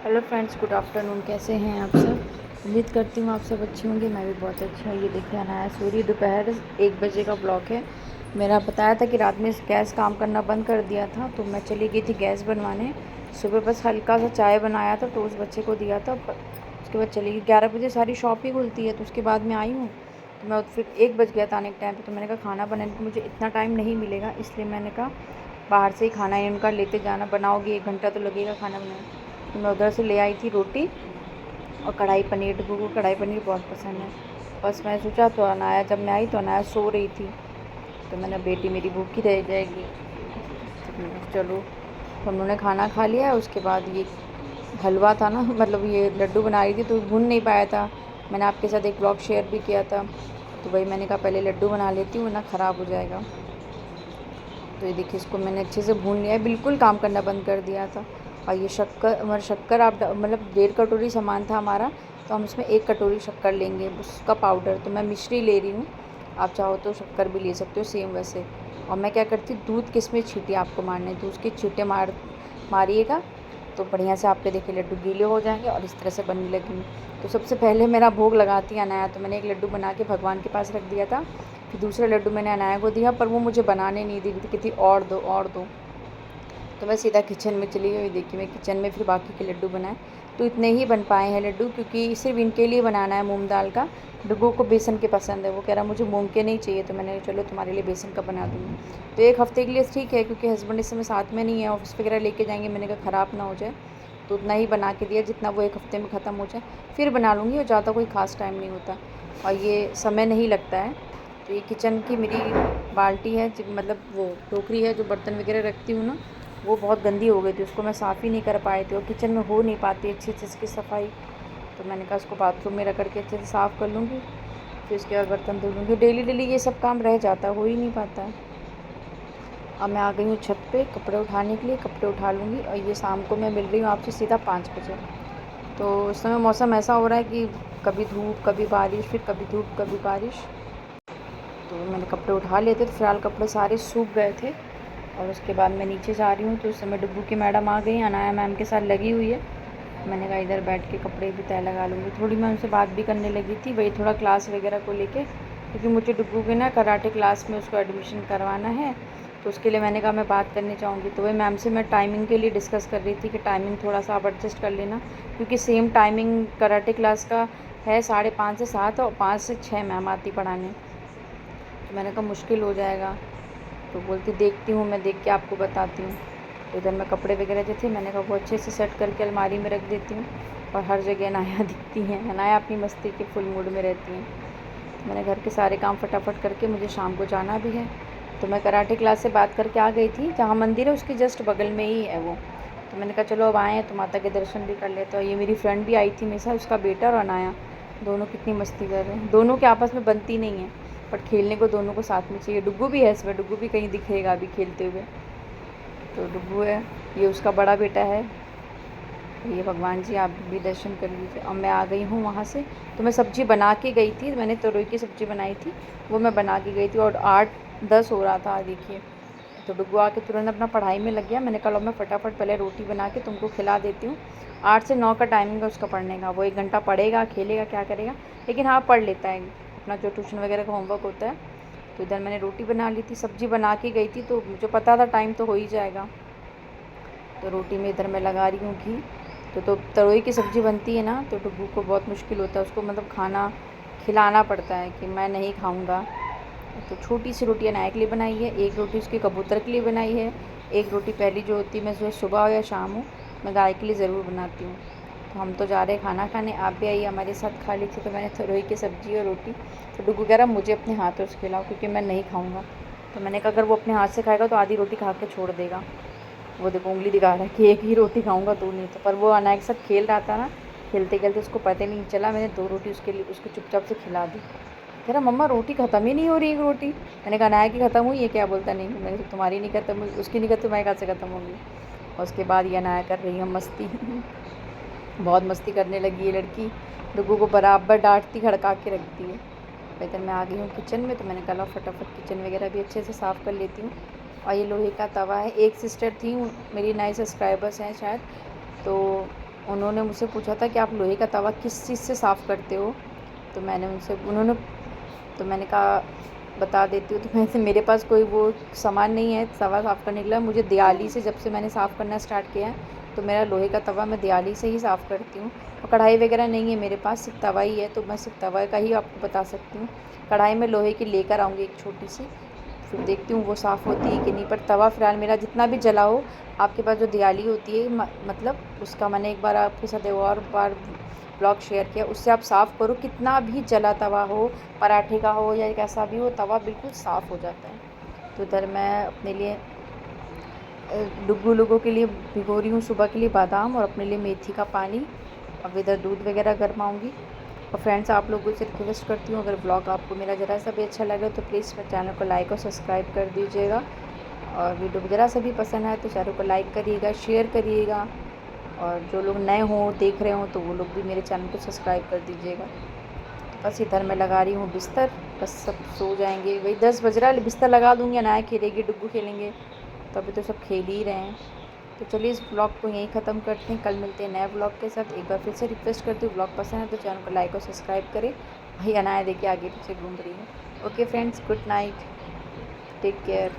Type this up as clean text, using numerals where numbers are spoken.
Hello friends, good afternoon. कैसे हैं आप सब? उम्मीद करती हूँ आप सब अच्छे होंगे। मैं भी बहुत अच्छा। ये देखिए अनाया सूरी दोपहर 1 बजे का ब्लॉग है मेरा। बताया था कि रात में गैस काम करना बंद कर दिया था, तो मैं चली गई थी गैस बनवाने। सुबह बस हल्का सा चाय बनाया था, टोस्ट बच्चे को दिया था। उसके बाद चली गई। 11 बजे सारी शॉप ही खुलती है, तो उसके बाद मैं आई हूँ। तो मैं फिर 1 बज गया था आने के टाइम पर। तो मैंने कहा खाना बनाने को मुझे इतना टाइम नहीं मिलेगा, इसलिए मैंने कहा बाहर से ही खाना ही उनका लेते जाना। बनाओगी 1 घंटा तो लगेगा खाना बनाने। तो मैं उधर से ले आई थी रोटी और कढ़ाई पनीर। डब्बू को कढ़ाई पनीर बहुत पसंद है। बस मैं सोचा, तो अनाया जब मैं आई तो अनाया सो रही थी, तो मैंने बेटी मेरी भूखी रह जाएगी, तो चलो। तो हम लोगों ने खाना खा लिया। उसके बाद ये हलवा था ना, मतलब ये लड्डू बना रही थी तो भून नहीं पाया था। मैंने आपके साथ एक ब्लॉग शेयर भी किया था, तो वही मैंने कहा पहले लड्डू बना लेती हूँ वरना ख़राब हो जाएगा। तो ये देखिए, इसको मैंने अच्छे से भून लिया है, बिल्कुल काम करना बंद कर दिया था। और ये शक्कर आप मतलब 1.5 कटोरी सामान था हमारा, तो हम इसमें 1 कटोरी शक्कर लेंगे, उसका पाउडर। तो मैं मिश्री ले रही हूँ, आप चाहो तो शक्कर भी ले सकते हो सेम वैसे। और मैं क्या करती हूँ, दूध किसमें छींटे आपको मारने, दूध के छींटे मारिएगा तो बढ़िया से आपके देखिए लड्डू गीले हो जाएंगे और इस तरह से बनने लगेंगे। तो सबसे पहले मेरा भोग लगाती है अनाया। तो मैंने एक लड्डू बना के भगवान के पास रख दिया था। फिर दूसरा लड्डू मैंने अनाया को दिया, पर वो मुझे बनाने नहीं दी थी, कहती और दो और दो। तो मैं सीधा किचन में चली गई। देखिए मैं किचन में फिर बाकी के लड्डू बनाए। तो इतने ही बन पाए हैं लड्डू, क्योंकि सिर्फ इनके लिए बनाना है मूंग दाल का। डुग्गू को बेसन के पसंद है, वो कह रहा मुझे मूंग के नहीं चाहिए, तो मैंने चलो तुम्हारे लिए बेसन का बना दूँगी। तो 1 हफ़्ते के लिए ठीक है, क्योंकि हस्बैंड इस समय साथ में नहीं है, ऑफिस वगैरह लेके जाएंगे। मैंने कहा ख़राब ना हो जाए, तो उतना ही बना के दिया जितना वो 1 हफ़्ते में ख़त्म हो जाए। फिर बना लूँगी, और ज़्यादा कोई ख़ास टाइम नहीं होता और ये समय नहीं लगता है। तो ये किचन की मेरी बाल्टी है, मतलब वो टोकरी है जो बर्तन वगैरह रखती हूँ ना, वो बहुत गंदी हो गई थी, उसको मैं साफ़ ही नहीं कर पाई थी। और किचन में हो नहीं पाती अच्छी से इसकी सफाई। तो मैंने कहा उसको बाथरूम में रख करके अच्छे से साफ़ कर लूँगी, फिर उसके बाद बर्तन धो लूँगी। डेली डेली ये सब काम रह जाता है, हो ही नहीं पाता है। अब मैं आ गई हूँ छत पे कपड़े उठाने के लिए, कपड़े उठा लूँगी। और ये शाम को मैं मिल रही हूँ आपसे सीधा 5 बजे। तो इस समय मौसम ऐसा हो रहा है कि कभी धूप कभी बारिश, फिर कभी धूप कभी बारिश। तो मैंने कपड़े उठा लिए थे, तो फ़िलहाल कपड़े सारे सूख गए थे। और उसके बाद मैं नीचे जा रही हूँ, तो उस समय डुग्गू की मैडम आ गई, अनाया मैम के साथ लगी हुई है। मैंने कहा इधर बैठ के कपड़े भी तय लगा लूँगी। थोड़ी मैं उनसे बात भी करने लगी थी, वही थोड़ा क्लास वगैरह को लेके, क्योंकि मुझे डुग्गू के ना कराटे क्लास में उसको एडमिशन करवाना है। तो उसके लिए मैंने कहा मैं बात करनी चाहूँगी। तो वही मैम से मैं टाइमिंग के लिए डिस्कस कर रही थी कि टाइमिंग थोड़ा सा आप एडजस्ट कर लेना, क्योंकि सेम टाइमिंग कराटे क्लास का है 5:30 से 7 और 5 से 6 मैम आती पढ़ाने। तो मैंने कहा मुश्किल हो जाएगा। तो बोलती देखती हूँ, मैं देख के आपको बताती हूँ। तो इधर मैं कपड़े वगैरह जो थे मैंने कहा वो अच्छे से सेट करके अलमारी में रख देती हूँ। और हर जगह अनाया दिखती हैं, अनाया अपनी मस्ती के फुल मूड में रहती हैं। तो मैंने घर के सारे काम फटाफट करके, मुझे शाम को जाना भी है। तो मैं कराटे क्लास से बात करके आ गई थी, जहाँ मंदिर है उसके जस्ट बगल में ही है वो। तो मैंने कहा चलो अब आए हैं तो माता के दर्शन भी कर लेते। और ये मेरी फ्रेंड भी आई थी मेरे साथ, उसका बेटा और अनाया दोनों कितनी मस्ती कर रहे हैं। दोनों के आपस में बनती नहीं है, बट खेलने को दोनों को साथ में चाहिए। डुग्गू भी है इसमें, डुग्गू भी कहीं दिखेगा अभी खेलते हुए। तो डुग्गू है, ये उसका बड़ा बेटा है। ये भगवान जी आप भी दर्शन कर लीजिए। अब मैं आ गई हूँ वहाँ से। तो मैं सब्ज़ी बना के गई थी, मैंने तरोई की सब्ज़ी बनाई थी, वो मैं बना के गई थी। और 8-10 हो रहा था देखिए। तो डुग्गू आके तुरंत अपना पढ़ाई में लग गया। मैंने कहा लो मैं फटाफट पहले रोटी बना के तुमको खिला देती हूँ। 8 से 9 का टाइमिंग है उसका पढ़ने का। वो 1 घंटा पढ़ेगा, खेलेगा, क्या करेगा, लेकिन हाँ पढ़ लेता है अपना जो ट्यूशन वगैरह का होमवर्क होता है। तो इधर मैंने रोटी बना ली थी, सब्ज़ी बना के गई थी, तो मुझे पता था टाइम तो हो ही जाएगा। तो रोटी में इधर मैं लगा रही हूँ घी। तो तरोई की सब्ज़ी बनती है ना, तो डुग्गू को बहुत मुश्किल होता है, उसको मतलब खाना खिलाना पड़ता है कि मैं नहीं खाऊंगा। तो छोटी सी रोटी अनाया के लिए बनाई है, एक रोटी उसके कबूतर के लिए बनाई है, एक रोटी पहली जो होती है मैं जो सुबह हो या शाम हो मैं गाय के लिए ज़रूर बनाती हूँ। तो हम तो जा रहे हैं खाना खाने, आप भी आइए हमारे साथ खा लीजिए। तो मैंने तरोई की सब्ज़ी और रोटी। तो डुग्गू कह रहा मुझे अपने हाथों से खिलाओ क्योंकि मैं नहीं खाऊँगा। तो मैंने कहा अगर वो अपने हाथ से खाएगा तो आधी रोटी खा के छोड़ देगा। वो देखो उंगली दिखा रहा है कि एक ही रोटी खाऊंगा, दो नहीं। तो पर वो अनाया के साथ खेल रहा था ना, खेलते खेलते उसको पता ही नहीं चला, मैंने 2 रोटी उसके लिए उसको चुपचाप से खिला दी। कह रहा मम्मा रोटी ख़त्म ही नहीं हो रही, एक रोटी। मैंने कहा अनाया की ख़त्म हुई है क्या? बोलता नहीं, मैंने कहा तुम्हारी नहीं ख़त्म हुई, उसकी नहीं ख़त्म, मैं कहाँ से ख़त्म होगी। और उसके बाद ये अनाया कर रही है मस्ती बहुत मस्ती करने लगी ये लड़की। डुग्गू को बराबर डांटती, खड़का के रखती है। इधर मैं आ गई हूँ किचन में। तो मैंने कहा फटाफट किचन वगैरह भी अच्छे से साफ़ कर लेती हूँ। और ये लोहे का तवा है। एक सिस्टर थी मेरी, नए सब्सक्राइबर्स हैं शायद, तो उन्होंने मुझसे पूछा था कि आप लोहे का तवा किस चीज़ से साफ़ करते हो, तो मैंने कहा बता देती हूँ। तो वैसे मेरे पास कोई वो सामान नहीं है तवा साफ़ करने के लिए। मुझे दियाली से, जब से मैंने साफ़ करना स्टार्ट किया है, तो मेरा लोहे का तवा मैं दियाली से ही साफ़ करती हूँ। और कढ़ाई वगैरह नहीं है मेरे पास, सिर्फ तवा ही है, तो मैं सिर्फ तवा का ही आपको बता सकती हूँ। कढ़ाई में लोहे की लेकर आऊँगी एक छोटी सी, फिर देखती हूँ वो साफ़ होती है कि नहीं। पर तवा फ़िलहाल मेरा जितना भी जला हो, आपके पास जो दियाली होती है मतलब उसका मैंने एक बार आपके साथ एक और बार ब्लॉग शेयर किया, उससे आप साफ़ करो, कितना भी जला तवा हो, पराठे का हो या कैसा भी हो, तवा बिल्कुल साफ़ हो जाता है। तो इधर मैं अपने लिए डुग्गू लोगों के लिए भिगो रही हूँ सुबह के लिए बादाम, और अपने लिए मेथी का पानी। अब इधर दूध वगैरह गरमाऊँगी। और फ्रेंड्स, आप लोगों से रिक्वेस्ट करती हूँ, अगर ब्लॉग आपको मेरा ज़रा सा भी अच्छा लगे तो प्लीज़ मेरे चैनल को लाइक और सब्सक्राइब कर दीजिएगा। और वीडियो ज़रा सा भी पसंद आए तो चैनल को लाइक करिएगा, शेयर करिएगा। और जो लोग नए हों, देख रहे हों, तो वो लोग भी मेरे चैनल को सब्सक्राइब कर दीजिएगा। तो बस इधर मैं लगा रही हूँ बिस्तर, बस सब सो जाएंगे। वही 10 बज रहा है, बिस्तर लगा दूँगी, अनाया खेलेगी, डुग्गू खेलेंगे, तो अभी तो सब खेल ही रहे हैं। तो चलिए इस ब्लॉग को यहीं ख़त्म करते हैं, कल मिलते हैं नए ब्लॉग के साथ। एक बार फिर से रिक्वेस्ट करती हूँ, ब्लॉग पसंद है तो चैनल को लाइक और सब्सक्राइब करें। भाई अनाया देखिए आगे पीछे घूम रही है। Okay friends, good night, take care.